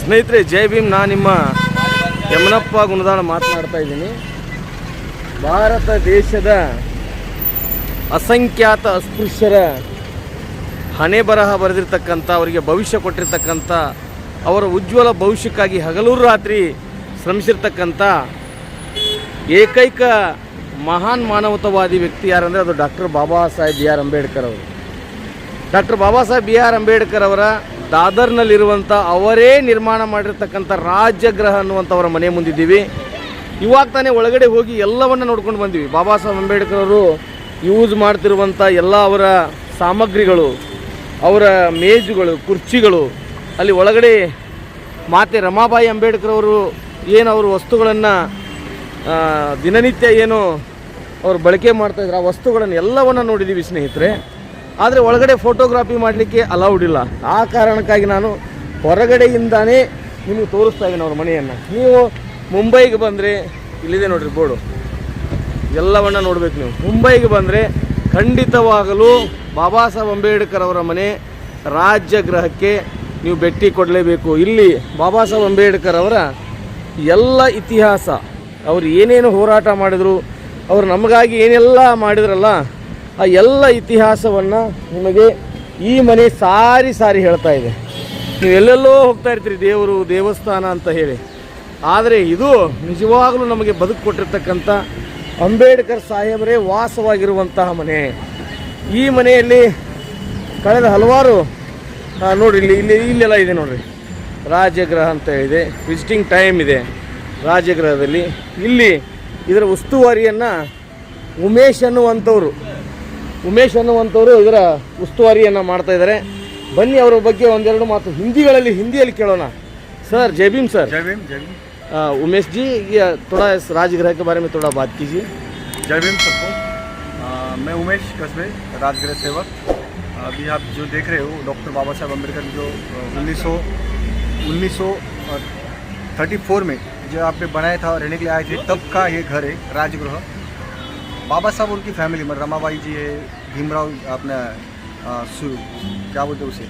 ಸ್ನೇಹಿತರೆ ಜೈ ಭೀಮ್, ನಾನು ನಿಮ್ಮ ಯಮನಪ್ಪ ಗುಣದಾಳ ಮಾತನಾಡ್ತಾ ಇದ್ದೀನಿ. ಭಾರತ ದೇಶದ ಅಸಂಖ್ಯಾತ ಅಸ್ಪೃಶ್ಯರ ಹಣೆ ಬರಹ ಬರೆದಿರ್ತಕ್ಕಂಥ, ಅವರಿಗೆ ಭವಿಷ್ಯ ಕೊಟ್ಟಿರ್ತಕ್ಕಂಥ, ಅವರ ಉಜ್ವಲ ಭವಿಷ್ಯಕ್ಕಾಗಿ ಹಗಲು ರಾತ್ರಿ ಶ್ರಮಿಸಿರ್ತಕ್ಕಂಥ ಏಕೈಕ ಮಹಾನ್ ಮಾನವತಾವಾದಿ ವ್ಯಕ್ತಿ ಯಾರಂದರೆ ಅದು doctor Baba Saheb B R Ambedkar ಅವರು. Doctor Baba Saheb B R Ambedkar ಅವರ ದಾದರ್ನಲ್ಲಿರುವಂಥ ಅವರೇ ನಿರ್ಮಾಣ ಮಾಡಿರ್ತಕ್ಕಂಥ ರಾಜಗೃಹ ಅನ್ನುವಂಥವರ ಮನೆ ಮುಂದಿದ್ದೀವಿ. ಇವಾಗ ತಾನೇ ಒಳಗಡೆ ಹೋಗಿ ಎಲ್ಲವನ್ನು ನೋಡ್ಕೊಂಡು ಬಂದ್ವಿ. ಬಾಬಾ ಸಾಹೇಬ್ ಅಂಬೇಡ್ಕರ್ ಅವರು ಯೂಸ್ ಮಾಡ್ತಿರುವಂಥ ಎಲ್ಲ ಅವರ ಸಾಮಗ್ರಿಗಳು, ಅವರ ಮೇಜುಗಳು, ಕುರ್ಚಿಗಳು, ಅಲ್ಲಿ ಒಳಗಡೆ ಮಾತೆ ರಮಾಬಾಯಿ ಅಂಬೇಡ್ಕರ್ ಅವರು ಏನು ಅವರು ವಸ್ತುಗಳನ್ನು ದಿನನಿತ್ಯ ಏನು ಅವರು ಬಳಕೆ ಮಾಡ್ತಾಯಿದ್ರು ಆ ವಸ್ತುಗಳನ್ನು ಎಲ್ಲವನ್ನು ನೋಡಿದ್ದೀವಿ ಸ್ನೇಹಿತರೆ. ಆದರೆ ಒಳಗಡೆ ಫೋಟೋಗ್ರಾಫಿ ಮಾಡಲಿಕ್ಕೆ ಅಲೌಡ್ ಇಲ್ಲ. ಆ ಕಾರಣಕ್ಕಾಗಿ ನಾನು ಹೊರಗಡೆಯಿಂದಾನೇ ನಿಮಗೆ ತೋರಿಸ್ತಾ ಇದ್ದೀನಿ ಅವ್ರ ಮನೆಯನ್ನು. ನೀವು ಮುಂಬೈಗೆ ಬಂದರೆ ಇಲ್ಲಿದೆ ನೋಡಿರಿ ಬೋರ್ಡು, ಎಲ್ಲವನ್ನು ನೋಡಬೇಕು. ನೀವು ಮುಂಬೈಗೆ ಬಂದರೆ ಖಂಡಿತವಾಗಲೂ ಬಾಬಾ ಸಾಹೇಬ್ ಅಂಬೇಡ್ಕರ್ ಅವರ ಮನೆ ರಾಜ್ಯಗೃಹಕ್ಕೆ ನೀವು ಭೇಟಿ ಕೊಡಲೇಬೇಕು. ಇಲ್ಲಿ ಬಾಬಾ ಸಾಹೇಬ್ ಅಂಬೇಡ್ಕರ್ ಅವರ ಎಲ್ಲ ಇತಿಹಾಸ, ಅವರು ಏನೇನು ಹೋರಾಟ ಮಾಡಿದರು, ಅವರು ನಮಗಾಗಿ ಏನೆಲ್ಲ ಮಾಡಿದ್ರಲ್ಲ ಆ ಎಲ್ಲ ಇತಿಹಾಸವನ್ನು ನಿಮಗೆ ಈ ಮನೆ ಸಾರಿ ಸಾರಿ ಹೇಳ್ತಾ ಇದೆ. ನೀವು ಎಲ್ಲೆಲ್ಲೋ ಹೋಗ್ತಾ ಇರ್ತೀರಿ ದೇವರು ದೇವಸ್ಥಾನ ಅಂತ ಹೇಳಿ, ಆದರೆ ಇದು ನಿಜವಾಗಲೂ ನಮಗೆ ಬದುಕು ಕೊಟ್ಟಿರ್ತಕ್ಕಂಥ ಅಂಬೇಡ್ಕರ್ ಸಾಹೇಬರೇ ವಾಸವಾಗಿರುವಂತಹ ಮನೆ. ಈ ಮನೆಯಲ್ಲಿ ಕಳೆದ ಹಲವಾರು ನೋಡಿ ಇಲ್ಲೆಲ್ಲ ಇದೆ ನೋಡಿರಿ, ರಾಜಗೃಹ ಅಂತ ಇದೆ, ವಿಸಿಟಿಂಗ್ ಟೈಮ್ ಇದೆ ರಾಜಗೃಹದಲ್ಲಿ. ಇಲ್ಲಿ ಇದರ ಉಸ್ತುವಾರಿಯನ್ನು ಉಮೇಶ್ ಅನ್ನುವಂಥವರು ಇದರ ಉಸ್ತುವಾರಿಯನ್ನು ಮಾಡ್ತಾ ಇದ್ದಾರೆ. ಬನ್ನಿ ಅವರ ಬಗ್ಗೆ ಒಂದೆರಡು ಮಾತು ಹಿಂದಿಯಲ್ಲಿ ಕೇಳೋಣ. सर जय भीम सर। जय भीम जय भीम। उमेश जी, ये थोड़ा इस राजगृह के बारे में थोड़ा बात कीजिए। जय भीम सबको। मैं उमेश कस्बे, राजगृह सेवक। अभी आप जो देख रहे हो डॉक्टर बाबा साहब अम्बेडकर जो 1934 में जो आपने बनाया था, रहने के लिए आए थे, तब का ये घर है राजगृह। बाबा साहब उनकी फैमिली में रमाबाई जी है, भीमराव अपना क्या बोलते उसे,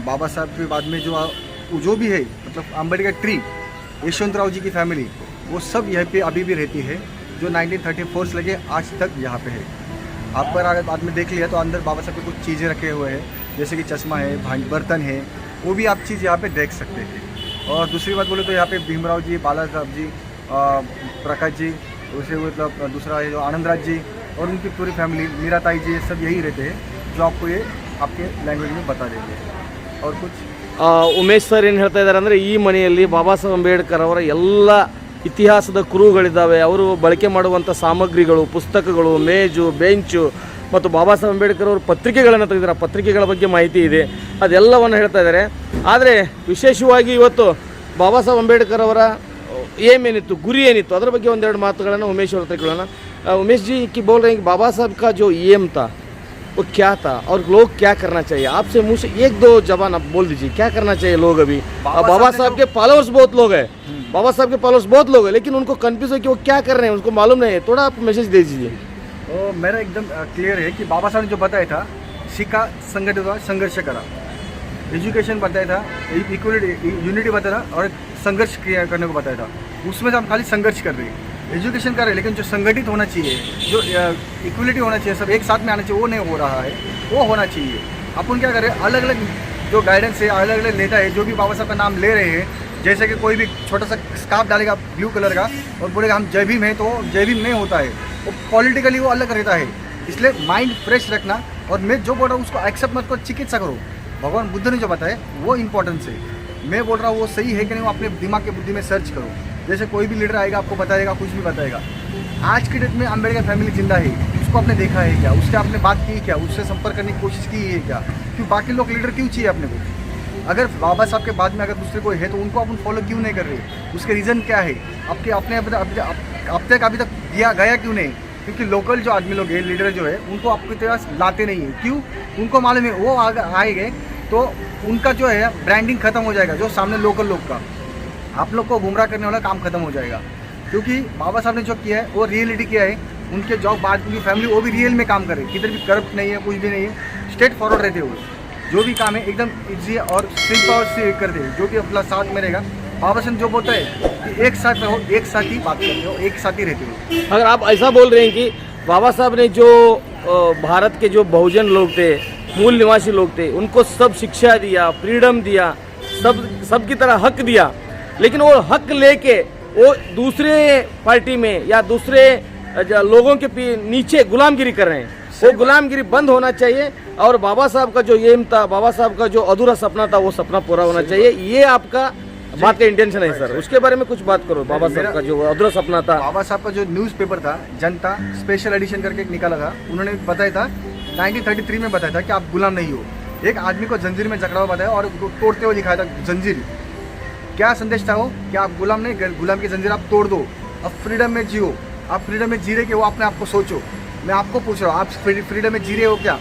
बाबा साहब के बाद में जो भी है मतलब अम्बेडकर ट्री, यशवंतराव जी की फैमिली, वो सब यहाँ पे अभी भी रहती है, जो 1934 से लगे आज तक यहाँ पे है। आप पर अगर बाद में देख लिया तो अंदर बाबा साहब के कुछ चीज़ें रखे हुए हैं, जैसे कि चश्मा है, बर्तन है, वो भी आप चीज़ यहाँ पे देख सकते हैं। और दूसरी बात बोले तो यहाँ पे भीमराव जी, बाला साहब जी, प्रकाश जी, उसे मतलब दूसरा है जो आनंदराज जी और उनकी पूरी फैमिली, मीरा ताई जी, सब यही रहते हैं, जो आपको ये आपके लैंग्वेज में बता देंगे। और कुछ ಉಮೇಶ್ ಸರ್ ಏನು ಹೇಳ್ತಾ ಇದ್ದಾರೆ ಅಂದರೆ, ಈ ಮನೆಯಲ್ಲಿ ಬಾಬಾ ಸಾಹೇಬ್ ಅಂಬೇಡ್ಕರ್ ಅವರ ಎಲ್ಲ ಇತಿಹಾಸದ ಕುರುಹುಗಳಿದ್ದಾವೆ. ಅವರು ಬಳಕೆ ಮಾಡುವಂಥ ಸಾಮಗ್ರಿಗಳು, ಪುಸ್ತಕಗಳು, ಮೇಜು, ಬೆಂಚು ಮತ್ತು ಬಾಬಾ ಸಾಹೇಬ್ ಅಂಬೇಡ್ಕರ್ ಅವರು ಪತ್ರಿಕೆಗಳನ್ನು ತೆಗೆದಿದ್ದಾರೆ, ಪತ್ರಿಕೆಗಳ ಬಗ್ಗೆ ಮಾಹಿತಿ ಇದೆ, ಅದೆಲ್ಲವನ್ನು ಹೇಳ್ತಾ ಇದ್ದಾರೆ. ಆದರೆ ವಿಶೇಷವಾಗಿ ಇವತ್ತು ಬಾಬಾ ಸಾಹೇಬ್ ಅಂಬೇಡ್ಕರ್ ಅವರ ಏಮ್ ಏನಿತ್ತು, ಗುರಿ ಏನಿತ್ತು, ಅದರ ಬಗ್ಗೆ ಒಂದೆರಡು ಮಾತುಗಳನ್ನು ಉಮೇಶ್ ಅವ್ರ ಹತ್ರ ಕೇಳೋಣ. उमेश जी की बोल रहे हैं कि बाबा साहब का जो एम था वो क्या था और लोग क्या करना चाहिए? आपसे मुँह से एक दो जबान आप बोल दीजिए, क्या करना चाहिए लोग अभी? बाबा साहब के फॉलोअर्स बहुत लोग हैं, बाबा साहब के फॉलोअर्स बहुत लोग हैं, लेकिन उनको कंफ्यूज है कि वो क्या कर रहे हैं, उनको मालूम नहीं है. थोड़ा आप मैसेज दे दीजिए. तो मेरा एकदम क्लियर है कि बाबा साहब ने जो बताया था, सिखा संगठित हुआ, संघर्ष करा, एजुकेशन बताया था, इक्वलिटी यूनिटी बताया था और संघर्ष करने को बताया था. उसमें से हम खाली संघर्ष कर रहे हैं, एजुकेशन कर रहे हैं, लेकिन जो संगठित होना चाहिए, जो इक्वलिटी होना चाहिए, सब एक साथ में आना चाहिए, वो नहीं हो रहा है. वो होना चाहिए. अपन क्या कर रहे हैं, अलग अलग जो गाइडेंस है, अलग अलग नेता है, जो भी बाबा साहब का नाम ले रहे हैं, जैसे कि कोई भी छोटा सा स्कार्फ डालेगा ब्लू कलर का और बोलेगा हम जय भीम है, तो जय भीम नहीं होता है, वो पॉलिटिकली वो अलग रहता है. इसलिए माइंड फ्रेश रखना, और मैं जो बोल रहा हूँ उसको एक्सेप्ट मत करो, चिकित्सा करो. भगवान बुद्ध ने जो बताया वो इंपॉर्टेंस है. मैं बोल रहा हूँ वो सही है कि नहीं, वो अपने दिमाग के बुद्धि में सर्च करो. जैसे कोई भी लीडर आएगा आपको बताएगा, कुछ भी बताएगा. आज की डेट में अम्बेडकर फैमिली जिंदा है, उसको आपने देखा है क्या, उससे आपने बात की क्या, उससे संपर्क करने की कोशिश की है क्या? क्यों बाकी लोग लीडर क्यों चाहिए अपने को? अगर बाबा साहब के बाद में अगर दूसरे कोई है तो उनको अपन फॉलो क्यों नहीं कर रहे? उसके रीज़न क्या है? आपके अपने अब तक दिया गया क्यों नहीं? क्योंकि लोकल जो आदमी लोग हैं, लीडर जो है, उनको आपके पास लाते नहीं है. क्यों? उनको मालूम है वो आएंगे तो उनका जो है ब्रांडिंग खत्म हो जाएगा, जो सामने लोकल लोग का आप लोग को गुमराह करने वाला काम खत्म हो जाएगा. क्योंकि बाबा साहब ने जो किया है वो रियलिटी किया है. उनके जॉब बाद उनकी फैमिली वो भी रियल में काम करे, किधर भी करप्ट नहीं है, कुछ भी नहीं है, स्ट्रेट फॉरवर्ड रहते हुए. जो भी काम है एकदम इजी और सिंपल से कर दे, जो भी अपना साथ में रहेगा। बाबा साहब जो बोलता है कि एक साथ रहो, एक साथ ही बात करते हो, एक साथ ही रहते हो। अगर आप ऐसा बोल रहे हैं कि बाबा साहब ने जो भारत के जो बहुजन लोग थे, मूल निवासी लोग थे, उनको सब शिक्षा दिया, फ्रीडम दिया, सबकी तरह हक दिया, लेकिन वो हक लेके वो दूसरे पार्टी में या दूसरे लोगों के नीचे गुलामगिरी कर रहे हैं। वो गुलामगिरी बंद होना चाहिए और बाबा साहब का जो एम था, बाबा साहब का जो अधूरा सपना था, वो सपना पूरा होना चाहिए। ये आपका बात का इंटेंशन है सर। उसके बारे में कुछ बात करो। बाबा साहब का जो अधूरा सपना था, बाबा साहब का जो न्यूज़पेपर था जनता स्पेशल एडिशन करके एक निकाला था, उन्होंने बताया था 1933 में बताया था कि आप गुलाम नहीं हो। एक आदमी को जंजीर में जकड़ा हुआ बताया और तोड़ते हुए दिखाया था जंजीर। क्या संदेश था वो कि आप गुलाम नहीं, गुलाम की जंजीर आप तोड़ दो, अब फ्रीडम में जियो। आप फ्रीडम में जी रहे कि वो अपने आप को सोचो। मैं आपको पूछ रहा हूँ, आप फ्रीडम में जी रहे हो क्या?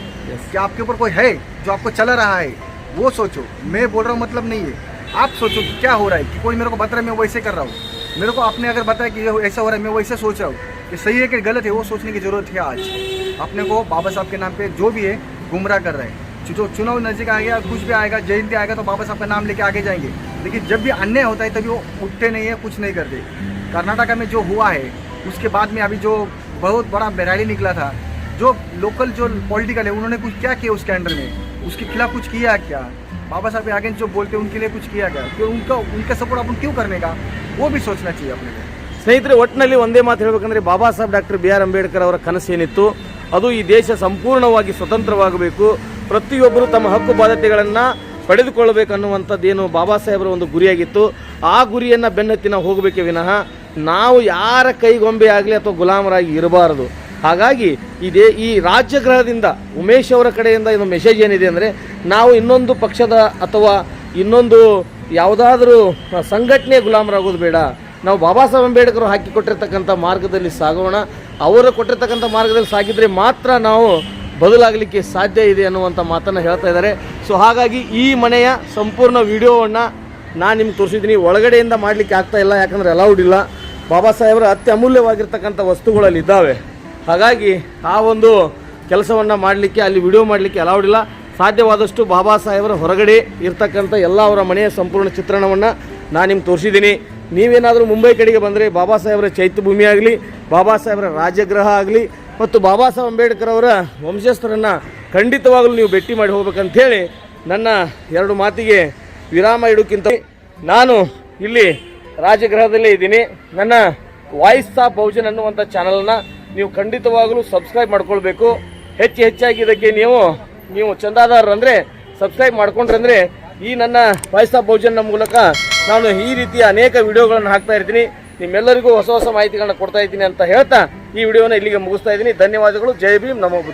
क्या आपके ऊपर कोई है जो आपको चला रहा है? वो सोचो। मैं बोल रहा हूँ मतलब नहीं है, आप सोचो कि क्या हो रहा है। कि कोई मेरे को बता रहा है मैं वैसे कर रहा हूँ, मेरे को आपने अगर बताया कि ये ऐसा हो रहा है, मैं वैसे सोच रहा हूँ, कि सही है कि गलत है, वो सोचने की ज़रूरत है। आज अपने को बाबा साहब के नाम पे जो भी है गुमराह कर रहे हैं। जो चुनाव नज़दीक आ गया, कुछ भी आएगा, जयंती आएगा तो बाबा साहब का नाम लेके आगे जाएंगे, लेकिन जब भी अन्याय होता है तभी वो उठते नहीं है, कुछ नहीं करते। कर्नाटका में जो हुआ है उसके बाद में अभी जो बहुत बड़ा रैली निकला था, जो लोकल जो पॉलिटिकल है उन्होंने कुछ क्या किया उसके अंडर में, उसके खिलाफ कुछ किया क्या? बाबा साहब के आगे जो बोलते हैं उनके लिए कुछ किया क्या? कि उनका सपोर्ट अपन क्यों करने का, वो भी सोचना चाहिए अपने को। ಸ್ನೇಹಿತರೆ, ಒಟ್ಟಿನಲ್ಲಿ ಒಂದೇ ಮಾತು ಹೇಳಬೇಕಂದ್ರೆ Baba Saheb doctor B R Ambedkar ಅವರ ಕನಸೇನಿತ್ತು, ಅದು ಈ ದೇಶ ಸಂಪೂರ್ಣವಾಗಿ ಸ್ವತಂತ್ರವಾಗಬೇಕು, ಪ್ರತಿಯೊಬ್ಬರು ತಮ್ಮ ಹಕ್ಕು ಬಾಧ್ಯತೆಗಳನ್ನು ಪಡೆದುಕೊಳ್ಳಬೇಕನ್ನುವಂಥದ್ದೇನು ಬಾಬಾ ಸಾಹೇಬರ ಒಂದು ಗುರಿಯಾಗಿತ್ತು. ಆ ಗುರಿಯನ್ನು ಬೆನ್ನತ್ತಿ ನಾವು ಹೋಗಬೇಕೇ ವಿನಃ ನಾವು ಯಾರ ಕೈಗೊಂಬೆ ಆಗಲಿ ಅಥವಾ ಗುಲಾಮರಾಗಿ ಇರಬಾರದು. ಹಾಗಾಗಿ ಈ ರಾಜ್ಯಗೃಹದಿಂದ ಉಮೇಶ್ ಅವರ ಕಡೆಯಿಂದ ಇದು ಮೆಸೇಜ್ ಏನಿದೆ ಅಂದರೆ, ನಾವು ಇನ್ನೊಂದು ಪಕ್ಷದ ಅಥವಾ ಇನ್ನೊಂದು ಯಾವುದಾದ್ರೂ ಸಂಘಟನೆ ಗುಲಾಮರಾಗೋದು ಬೇಡ. ನಾವು ಬಾಬಾ ಸಾಹೇಬ್ ಅಂಬೇಡ್ಕರ್ ಹಾಕಿಕೊಟ್ಟಿರ್ತಕ್ಕಂಥ ಮಾರ್ಗದಲ್ಲಿ ಸಾಗೋಣ. ಅವರು ಕೊಟ್ಟಿರ್ತಕ್ಕಂಥ ಮಾರ್ಗದಲ್ಲಿ ಸಾಗಿದರೆ ಮಾತ್ರ ನಾವು ಬದಲಾಗಲಿಕ್ಕೆ ಸಾಧ್ಯ ಇದೆ ಅನ್ನುವಂಥ ಮಾತನ್ನು ಹೇಳ್ತಾ ಇದ್ದಾರೆ. ಸೊ ಹಾಗಾಗಿ ಈ ಮನೆಯ ಸಂಪೂರ್ಣ ವಿಡಿಯೋವನ್ನು ನಾನು ನಿಮ್ಗೆ ತೋರಿಸಿದ್ದೀನಿ. ಒಳಗಡೆಯಿಂದ ಮಾಡಲಿಕ್ಕೆ ಆಗ್ತಾ ಇಲ್ಲ, ಯಾಕಂದರೆ ಅಲೌಡ್ ಇಲ್ಲ. ಬಾಬಾ ಸಾಹೇಬರ ಅತ್ಯಮೂಲ್ಯವಾಗಿರ್ತಕ್ಕಂಥ ವಸ್ತುಗಳಲ್ಲಿ ಇದ್ದಾವೆ. ಹಾಗಾಗಿ ಆ ಒಂದು ಕೆಲಸವನ್ನು ಮಾಡಲಿಕ್ಕೆ, ಅಲ್ಲಿ ವಿಡಿಯೋ ಮಾಡಲಿಕ್ಕೆ ಅಲೌಡ್ ಇಲ್ಲ. ಸಾಧ್ಯವಾದಷ್ಟು ಬಾಬಾ ಸಾಹೇಬರ ಹೊರಗಡೆ ಇರ್ತಕ್ಕಂಥ ಎಲ್ಲ ಅವರ ಮನೆಯ ಸಂಪೂರ್ಣ ಚಿತ್ರಣವನ್ನು ನಾನು ನಿಮ್ಗೆ ತೋರಿಸಿದ್ದೀನಿ. ನೀವೇನಾದರೂ ಮುಂಬೈ ಕಡೆಗೆ ಬಂದರೆ ಬಾಬಾ ಸಾಹೇಬರ ಚೈತ್ಯಭೂಮಿ ಆಗಲಿ, ಬಾಬಾ ಸಾಹೇಬರ ರಾಜಗೃಹ ಆಗಲಿ ಮತ್ತು ಬಾಬಾ ಸಾಹೇಬ್ ಅಂಬೇಡ್ಕರ್ ಅವರ ವಂಶಸ್ಥರನ್ನು ಖಂಡಿತವಾಗಲೂ ನೀವು ಭೇಟಿ ಮಾಡಿ ಹೋಗ್ಬೇಕಂಥೇಳಿ ನನ್ನ ಎರಡು ಮಾತಿಗೆ ವಿರಾಮ ಇಡೋಕ್ಕಿಂತ ನಾನು ಇಲ್ಲಿ ರಾಜಗೃಹದಲ್ಲೇ ಇದ್ದೀನಿ. ನನ್ನ ವಾಯ್ಸ್ ಆಫ್ ಬಹುಜನ್ ಅನ್ನುವಂಥ ಚಾನಲ್ನ ನೀವು ಖಂಡಿತವಾಗಲೂ ಸಬ್ಸ್ಕ್ರೈಬ್ ಮಾಡ್ಕೊಳ್ಬೇಕು. ಹೆಚ್ಚಾಗಿ ಇದಕ್ಕೆ ನೀವು ಚಂದಾದಾರರಂದರೆ ಸಬ್ಸ್ಕ್ರೈಬ್ ಮಾಡ್ಕೊಂಡ್ರಂದರೆ ಈ ನನ್ನ ವಾಯ್ಸ್ ಆಫ್ ಬಹುಜನ್ನ ಮೂಲಕ ನಾನು ಈ ರೀತಿಯ ಅನೇಕ ವಿಡಿಯೋಗಳನ್ನು ಹಾಕ್ತಾ ಇರ್ತೀನಿ. ನಿಮ್ಮೆಲ್ಲರಿಗೂ ಹೊಸ ಮಾಹಿತಿಗಳನ್ನ ಕೊಡ್ತಾ ಇದ್ದೀನಿ ಅಂತ ಹೇಳ್ತಾ ಈ ವಿಡಿಯೋನ ಇಲ್ಲಿಗೆ ಮುಗಿಸ್ತಾ ಇದ್ದೀನಿ. ಧನ್ಯವಾದಗಳು. ಜೈ ಭೀಮ್, ನಮೋ ಬುದ್ಧ.